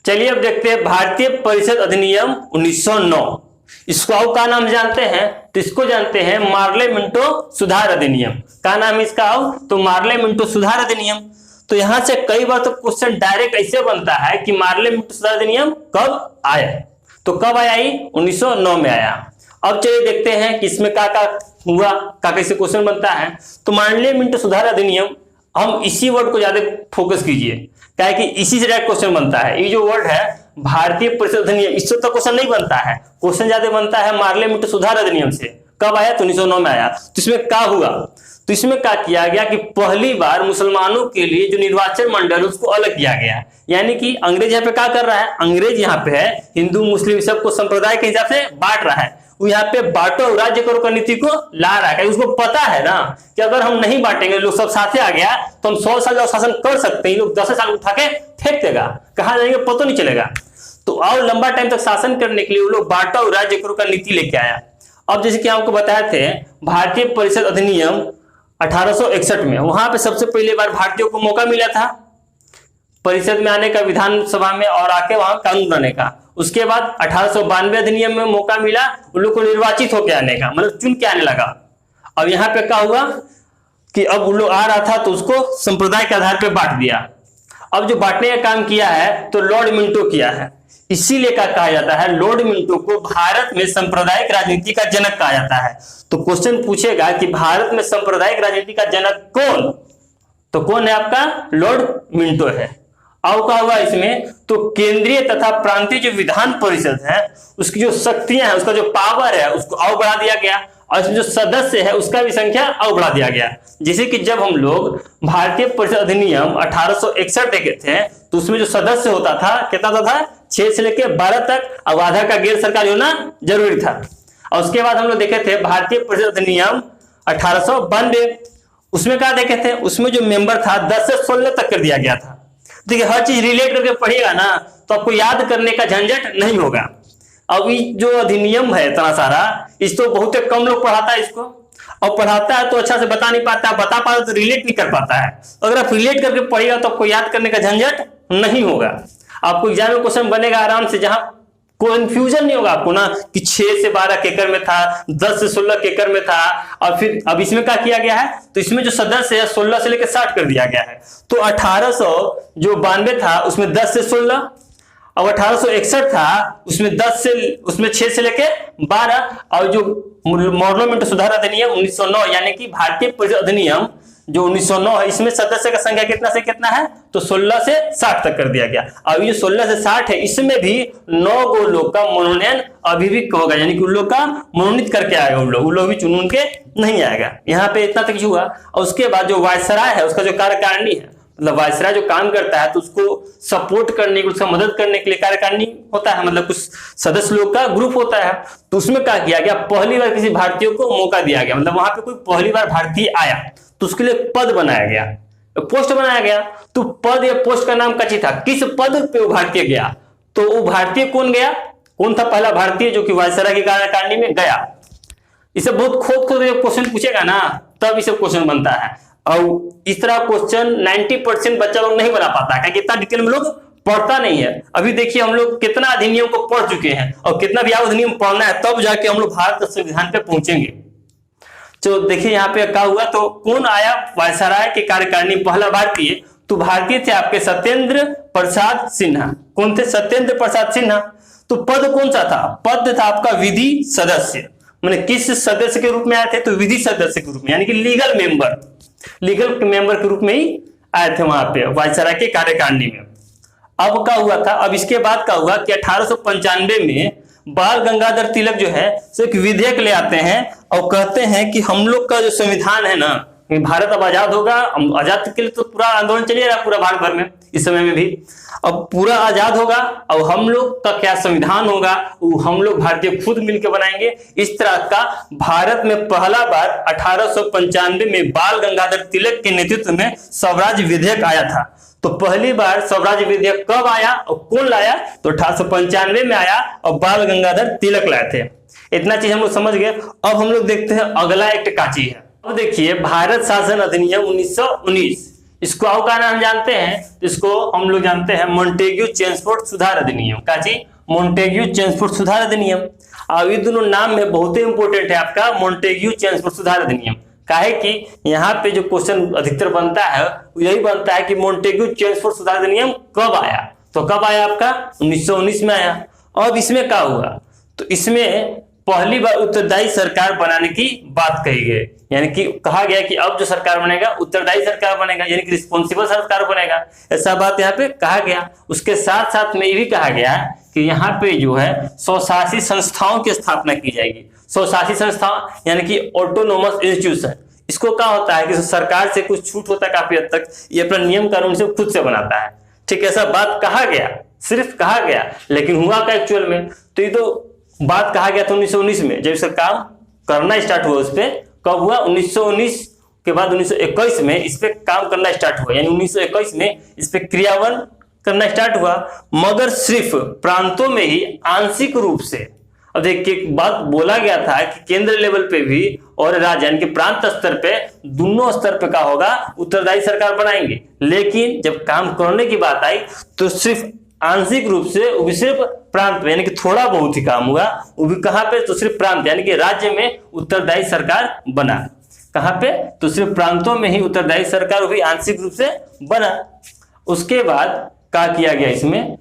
चलिए अब देखते हैं भारतीय परिषद अधिनियम 1909। इसको और का नाम जानते हैं तो इसको जानते हैं मार्ले मिंटो सुधार अधिनियम। का नाम है इसका और तो मार्ले मिंटो सुधार अधिनियम। तो यहां से कई बार तो क्वेश्चन डायरेक्ट ऐसे बनता है कि मार्ले मिंटो सुधार अधिनियम कब आया, तो कब आया ही 1909 में आया। अब चलिए देखते हैं कि इसमें का हुआ, का कैसे क्वेश्चन बनता है। तो मार्ले मिंटो सुधार अधिनियम, हम इसी वर्ड को ज्यादा फोकस कीजिए, क्या है कि इसी से डायरेक्ट क्वेश्चन बनता है। ये जो वर्ड है भारतीय परिषद अधिनियम, इससे तो क्वेश्चन नहीं बनता है, क्वेश्चन ज्यादा बनता है मार्ले मिंटो सुधार अधिनियम से। कब आया तो 1909 में आया। तो इसमें क्या हुआ, तो इसमें क्या किया गया कि पहली बार मुसलमानों के लिए जो निर्वाचन मंडल उसको अलग किया गया। यानी कि अंग्रेज यहाँ पे क्या कर रहा है, अंग्रेज यहाँ पे है हिंदू मुस्लिम सबको संप्रदाय के हिसाब से बांट रहा है। वो यहाँ पे बांटो और राज्य करो का नीति को ला रहा है। उसको पता है ना कि अगर हम नहीं बांटेंगे, लोग सब साथे आ गया तो हम 100 साल शासन कर सकते हैं, लोग 10 साल उठा के फेंक देगा, कहां जाएंगे पता नहीं चलेगा। तो और लंबा टाइम तक शासन करने के लिए वो लोग बांटो और राज्य करो का नीति लेके आया। अब जैसे कि आपको बताए थे भारतीय परिषद अधिनियम 1861 में, वहां पे सबसे पहले बार भारतीयों को मौका मिला था परिषद में आने का, विधानसभा में और आके वहां कानून बनाने का। उसके बाद 1892 अधिनियम में मौका मिला उन लोग को निर्वाचित होकर आने का, मतलब चुन के आने लगा। अब यहाँ पे क्या हुआ कि अब उन लोग आ रहा था तो उसको संप्रदाय के आधार पे बांट दिया। अब जो बांटने का काम किया है तो लॉर्ड मिंटो किया है, इसीलिए कहा जाता है लॉर्ड मिंटो को भारत में सांप्रदायिक राजनीति का जनक कहा जाता है। तो क्वेश्चन पूछेगा कि भारत में सांप्रदायिक राजनीति का जनक कौन, तो कौन है आपका लॉर्ड मिंटो है। अब क्या हुआ इसमें, तो केंद्रीय तथा प्रांतीय जो विधान परिषद है उसकी जो शक्तियां हैं, उसका जो पावर है उसको और बढ़ा दिया गया, और इसमें जो सदस्य है उसका भी संख्या और बढ़ा दिया गया। जैसे कि जब हम लोग भारतीय परिषद अधिनियम 1861 देखे थे तो उसमें जो सदस्य होता था कितना होता था, 6 से लेकर 12 तक, और आधा का गैर सरकारी होना जरूरी था। और उसके बाद हम लोग देखे थे भारतीय परिषद अधिनियम 1892, उसमें क्या देखे थे, उसमें जो मेंबर था 10 से 16 तक कर दिया गया था। देखिए हर चीज रिलेट करके पढ़िएगा ना तो आपको याद करने का झंझट नहीं होगा। अब ये जो अधिनियम है इतना सारा, इसको बहुत कम लोग पढ़ाता है इसको, और पढ़ाता है तो अच्छा से बता नहीं पाता, बता पाता तो रिलेट नहीं कर पाता है। अगर आप रिलेट करके पढ़िएगा तो आपको याद करने का झंझट नहीं होगा। आपको एग्जाम में क्वेश्चन बनेगा आराम से, जहां कंफ्यूजन नहीं होगा आपको ना कि 6 से 12 केकर में था, 10 से 16 केकर में था। और फिर अब इसमें क्या किया गया है, तो इसमें जो सदस्य है 16 से लेकर 60 कर दिया गया है। तो 1892 था उसमें 10 से 16, और 1861 था उसमें 6 से लेकर 12, और जो मार्ले मिंटो सुधार अधिनियम 1909 यानी कि भारतीय परिषद अधिनियम जो 1909 है, इसमें सदस्य का संख्या कितना से कितना है, तो 16 से 60 तक कर दिया गया। अब ये 16 से 60 है, इसमें भी 9 गो लोग का मनोनयन अभी भी होगा, यानी कि उन लोग का मनोनीत करके आएगा, उन लोग भी चुन के नहीं आएगा। यहाँ पे इतना तक हुआ। और उसके बाद जो वायसराय है उसका जो कार्यकारिणी है, मतलब वायसराय जो काम करता है तो उसको सपोर्ट करने के, उसका मदद करने के लिए कार्यकारिणी होता है, मतलब कुछ सदस्य लोग का ग्रुप होता है। तो उसमें क्या किया गया, पहली बार किसी भारतीय को मौका दिया गया, मतलब वहां पे कोई पहली बार भारतीय आया तो उसके लिए पद बनाया गया, पोस्ट बनाया गया। तो पद या पोस्ट का नाम कची था, किस पद पे वो भारतीय गया, तो वो भारतीय कौन गया, कौन था पहला भारतीय जो कि वायसराय की कार्यकारिणी में गया। इसे बहुत खोद क्वेश्चन पूछेगा ना तब इसे क्वेश्चन बनता है। और इस तरह क्वेश्चन 90% बच्चा लोग नहीं बना पाता है, क्योंकि इतना डिटेल में लोग पढ़ता नहीं है। अभी देखिए हम लोग कितना अधिनियम को पढ़ चुके हैं और कितना भी अधिनियम पढ़ना है, तब जाके हम लोग भारत संविधान पे पहुंचेंगे। तो देखिए यहाँ पे क्या हुआ, तो कौन आया वायसराय के कार्यकारिणी पहला भारतीय, तो भारतीय थे आपके सत्येंद्र प्रसाद सिन्हा। कौन थे, सत्येंद्र प्रसाद सिन्हा। तो पद कौन सा था, पद था आपका विधि सदस्य। मैंने किस सदस्य के रूप में आए थे, तो विधि सदस्य के रूप में, यानी कि लीगल मेंबर के रूप में ही आए थे वहां पे वायसराय के कार्यकारिणी में। अब क्या हुआ था, अब इसके बाद क्या हुआ कि 1895 में बाल गंगाधर तिलक जो है सो एक विधेयक ले आते हैं और कहते हैं कि हम लोग का जो संविधान है ना, भारत अब आजाद होगा। आजाद के लिए तो पूरा आंदोलन चलिए रहा पूरा भारत भर में, इस समय में भी अब पूरा आजाद होगा, और हम लोग का क्या संविधान होगा वो हम लोग भारतीय खुद मिलकर बनाएंगे। इस तरह का भारत में पहला बार 1895 में बाल गंगाधर तिलक के नेतृत्व में स्वराज विधेयक आया था। तो पहली बार स्वराज विधेयक कब आया और कौन लाया, तो 1895 में आया और बाल गंगाधर तिलक लाए थे। इतना चीज हम लोग समझ गए। अब हम लोग देखते हैं अगला एक्ट का चीज है। अब देखिए भारत शासन अधिनियम 1919, इसको का नाम जानते हैं, इसको हम लोग जानते हैं मोंटेग्यू चेम्सफोर्ड सुधार अधिनियम। का जी? मोंटेग्यू चेम्सफोर्ड सुधार अधिनियम। अब ये दोनों नाम में बहुत ही इंपॉर्टेंट है आपका मोंटेग्यू चेम्सफोर्ड सुधार अधिनियम। काहे कि यहाँ पे जो क्वेश्चन अधिकतर बनता है यही बनता है कि मोंटेग्यू चेम्सफोर्ड सुधार अधिनियम कब आया। तो कब आया आपका? 1919 में आया। अब इसमें क्या हुआ? तो इसमें पहली बार उत्तरदायी सरकार बनाने की बात कही गई, यानी कि कहा गया कि अब जो सरकार बनेगा उत्तरदायी सरकार बनेगा, यानी कि रिस्पॉन्सिबल सरकार बनेगा, ऐसा बात यहाँ पे कहा गया। उसके साथ साथ में ये भी कहा गया कि यहाँ पे जो है स्वशासी संस्थाओं की स्थापना की जाएगी। स्वशासी संस्था यानी कि ऑटोनोमस इंस्टीट्यूशन। इसको क्या होता है कि सरकार से कुछ छूट होता है काफी हद तक, ये अपना नियम कानून से खुद से बनाता है। ठीक है, ऐसा बात कहा गया, सिर्फ कहा गया, लेकिन हुआ क्या एक्चुअल में? तो ये तो बात कहा गया था 1919 में, जब इसका काम करना स्टार्ट हुआ। उस पर कब हुआ? 1919 के बाद 1921 में इस पे काम करना स्टार्ट हुआ, यानी 1921 में इस पे क्रियान्वयन करना स्टार्ट हुआ, मगर सिर्फ प्रांतों में ही आंशिक रूप से। अब देखिए एक बात बोला गया था कि केंद्र लेवल पे भी और राज्य यानी कि प्रांत स्तर पे, दोनों स्तर पे क्या होगा? उत्तरदायी सरकार बनाएंगे। लेकिन जब काम करने की बात आई तो सिर्फ आंशिक रूप से, वो भी सिर्फ प्रांत में, यानी कि थोड़ा बहुत ही काम हुआ, वो भी कहां पे? तो सिर्फ प्रांत यानी कि राज्य में उत्तरदायी सरकार बना। कहां पे? तो सिर्फ प्रांतों में ही उत्तरदायी सरकार, वो भी आंशिक रूप से बना। उसके बाद क्या किया गया इसमें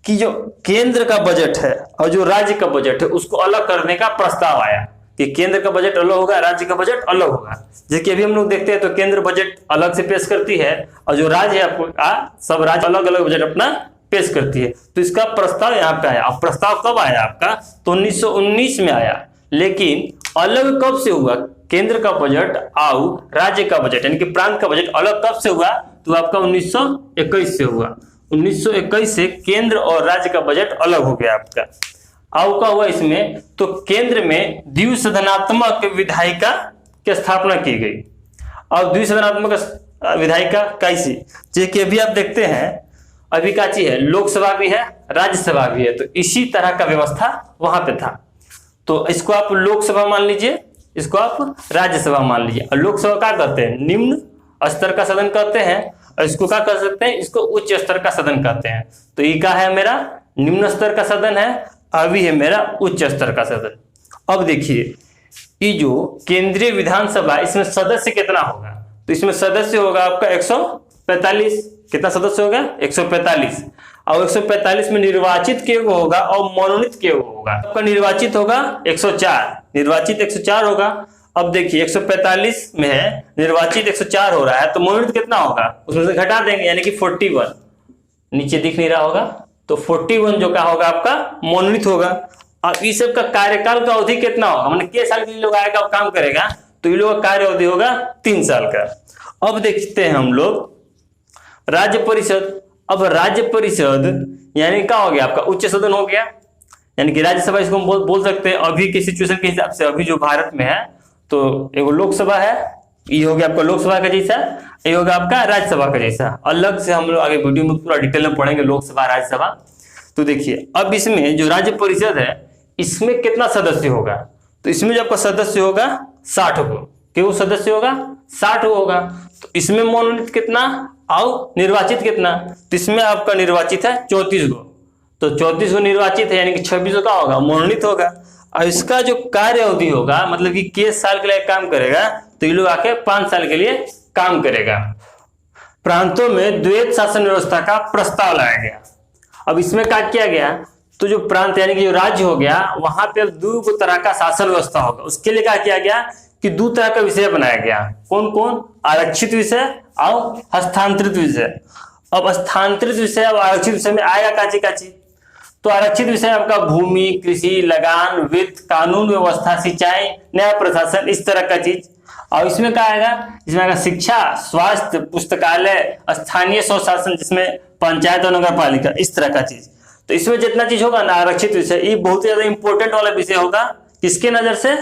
कि जो केंद्र का बजट है और जो राज्य का बजट है उसको अलग करने का प्रस्ताव आया कि केंद्र का बजट अलग होगा, राज्य का बजट अलग होगा। जैसे कि अभी हम लोग देखते हैं तो केंद्र बजट अलग से पेश करती है और जो राज्य है आपको सब राज्य अलग अलग बजट अपना पेश करती है। तो इसका प्रस्ताव यहाँ पे आया। अब प्रस्ताव कब आया आपका? तो 1919 में आया। लेकिन अलग कब से हुआ? केंद्र का बजट और राज्य का बजट यानी कि प्रांत का बजट अलग कब से हुआ? तो आपका 1921 से हुआ। 1921 से केंद्र और राज्य का बजट अलग हो गया आपका। अब क्या हुआ इसमें? तो केंद्र में द्विसदनात्मक विधायिका की स्थापना की गई। और द्विसदनात्मक विधायिका कैसी? जैसे कि अभी आप देखते हैं अभी क्या चीज है, लोकसभा भी है राज्यसभा भी है, तो इसी तरह का व्यवस्था वहां पे था। तो इसको आप लोकसभा मान लीजिए, इसको आप राज्यसभा मान लीजिए। और लोकसभा क्या कहते हैं? निम्न स्तर का सदन कहते हैं। और इसको क्या कर सकते हैं? इसको उच्च स्तर का सदन कहते हैं। तो ये क्या है? मेरा निम्न स्तर का सदन है, अभी है मेरा उच्च स्तर का सदन। अब देखिए ये जो केंद्रीय विधानसभा, इसमें सदस्य कितना होगा? तो इसमें सदस्य होगा आपका 145। कितना सदस्य होगा? 145। और 145 में निर्वाचित के होगा और मनोनीत के होगा। आपका निर्वाचित होगा 104, निर्वाचित 104 होगा। अब देखिए 145 में है, निर्वाचित 104 हो रहा है, तो मनोनीत कितना होगा? उसमें से घटा देंगे यानी कि 41। नीचे दिख नहीं रहा होगा, तो 41 जो का होगा आपका मनोनीत होगा। अब इस सब का कार्यकाल का अवधि कितना होगा? मतलब कितने साल के लिए लोग आएगा और काम करेगा? तो ये लोग का कार्य अवधि होगा 3 साल का। अब देखते हैं हम लोग राज्य परिषद। अब राज्य परिषद यानी क्या हो गया? आपका उच्च सदन हो गया, यानी कि राज्यसभा इसको हम बोल सकते हैं। अभी के सिचुएशन के हिसाब से अभी जो भारत में है तो एगो लोकसभा है, ये हो गया आपका लोकसभा का जैसा, ये होगा आपका राज्यसभा का जैसा। अलग से हम लोग आगे वीडियो में पूरा डिटेल में पढ़ेंगे लोकसभा राज्यसभा। तो देखिए अब इसमें जो राज्य परिषद है इसमें कितना सदस्य होगा? तो इसमें जो आपका सदस्य होगा 60 गो। क्यों सदस्य होगा? 60 होगा। तो इसमें मनोनीत कितना और निर्वाचित कितना? तो इसमें आपका निर्वाचित है 34 गो। तो 34 गो निर्वाचित है, यानी कि 26 गो का होगा मनोनीत होगा। और इसका जो कार्य अवधि होगा, मतलब कि किस साल के लिए काम करेगा? तो ये लोग आके 5 साल के लिए काम करेगा। प्रांतों में द्वैत शासन व्यवस्था का प्रस्ताव लाया गया। अब इसमें क्या किया गया? तो जो प्रांत यानी कि जो राज्य हो गया वहां पे अब 2 तरह का शासन व्यवस्था होगा। उसके लिए क्या किया गया कि 2 तरह का विषय बनाया गया। कौन कौन? आरक्षित विषय और हस्तांतरित विषय। अब हस्तांतरित विषय और आरक्षित विषय में आएगा काची काची? तो आरक्षित विषय आपका भूमि, कृषि, लगान, वित्त, कानून व्यवस्था, सिंचाई, न्याय प्रशासन, इस तरह का चीज। और इसमें क्या आएगा? इसमें आएगा शिक्षा, स्वास्थ्य, पुस्तकालय, स्थानीय स्वशासन जिसमें पंचायत और नगर पालिका, इस तरह का चीज। तो इसमें जितना चीज होगा ना आरक्षित विषय, ये बहुत ज्यादा इंपॉर्टेंट वाला विषय होगा। किसके नजर से?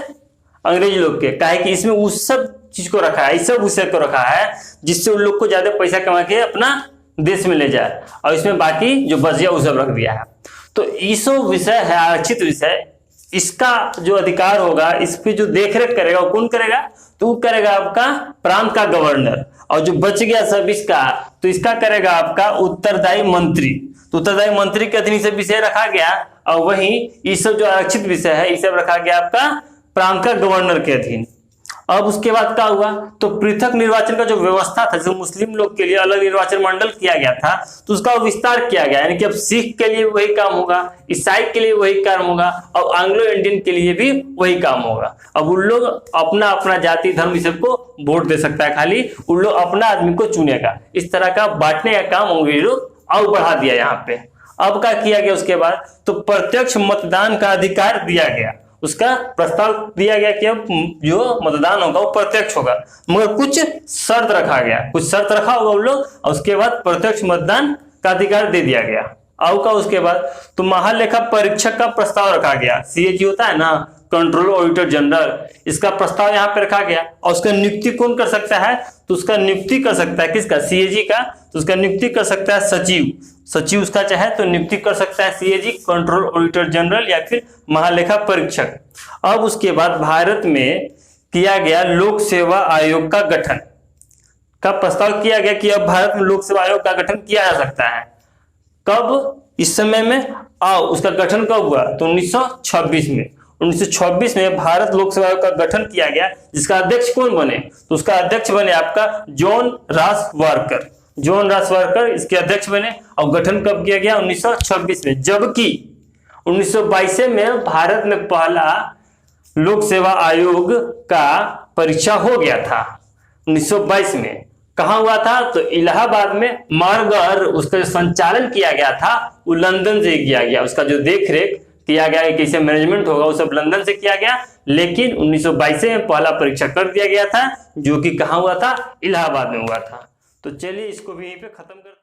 अंग्रेज लोग के। काहे कि इसमें उस सब चीज को रखा है, इस सब विषय को रखा है जिससे उन लोग को ज्यादा पैसा कमा के अपना देश में ले जाए। और इसमें बाकी जो बच गया वो सब रख दिया है। तो ये सब विषय है आरक्षित विषय। इसका जो अधिकार होगा, इस पे जो देखरेख करेगा वो कौन करेगा? तो वो करेगा आपका प्रांत का गवर्नर। और जो बच गया सब इसका, तो इसका करेगा आपका उत्तरदायी मंत्री। तो उत्तरदायी मंत्री के अधीन से विषय रखा गया, और वहीं ये सब जो आरक्षित विषय है ये सब रखा गया आपका प्रांत का गवर्नर के अधीन। अब उसके बाद क्या हुआ, तो पृथक निर्वाचन का जो व्यवस्था था, जो मुस्लिम लोग के लिए अलग निर्वाचन मंडल किया गया था, तो उसका विस्तार किया गया। यानी कि अब सिख के लिए वही काम होगा, ईसाई के लिए वही काम होगा, और एंग्लो इंडियन के लिए भी वही काम होगा। अब उन लोग अपना अपना जाति धर्म सबको वोट दे सकता है, खाली उन लोग अपना आदमी को चुनेगा। इस तरह का बांटने का काम अंग्रेज लोग और बढ़ा दिया यहाँ पे। अब क्या किया गया उसके बाद, तो प्रत्यक्ष मतदान का अधिकार दिया गया। उसका प्रस्ताव दिया गया कि अब जो मतदान होगा वो प्रत्यक्ष होगा, मगर कुछ शर्त रखा गया, कुछ शर्त रखा होगा उन लोग, और उसके बाद प्रत्यक्ष मतदान का अधिकार दे दिया गया। अब का उसके बाद तो महालेखा परीक्षक का प्रस्ताव रखा गया। सीएजी होता है ना, कंट्रोलर ऑडिटर जनरल, इसका प्रस्ताव यहाँ पे रखा गया। और उसका नियुक्ति कौन कर सकता है, तो उसका नियुक्ति कर सकता है किसका, सीएजी का। तो उसका नियुक्ति कर सकता है सचिव, सचिव उसका चाहे तो नियुक्ति कर सकता है सीएजी, कंट्रोल ऑडिटर जनरल या फिर महालेखा परीक्षक। अब उसके बाद भारत में किया गया लोक सेवा आयोग का गठन का प्रस्ताव किया गया कि अब भारत में लोक सेवा आयोग का गठन किया जा सकता है। कब, इस समय में। उसका गठन कब हुआ, तो 1926 में। 1926 में भारत लोक सेवा आयोग का गठन किया गया, जिसका अध्यक्ष कौन बने, तो उसका अध्यक्ष बने आपका जॉन रास वार्कर। जॉन रास वार्कर इसके अध्यक्ष बने, और गठन कब किया गया, 1926 में। जबकि 1922 में भारत में पहला लोक सेवा आयोग का परीक्षा हो गया था। 1922 में कहाँ हुआ था, तो इलाहाबाद में, मगर उसका जो संचालन किया गया था वो लंदन से किया गया। उसका जो देख रेख किया गया, कैसे मैनेजमेंट होगा, वो सब लंदन से किया गया। लेकिन 1922 में पहला परीक्षा कर दिया गया था, जो कि कहाँ हुआ था, इलाहाबाद में हुआ था। तो चलिए इसको भी यहीं पे खत्म कर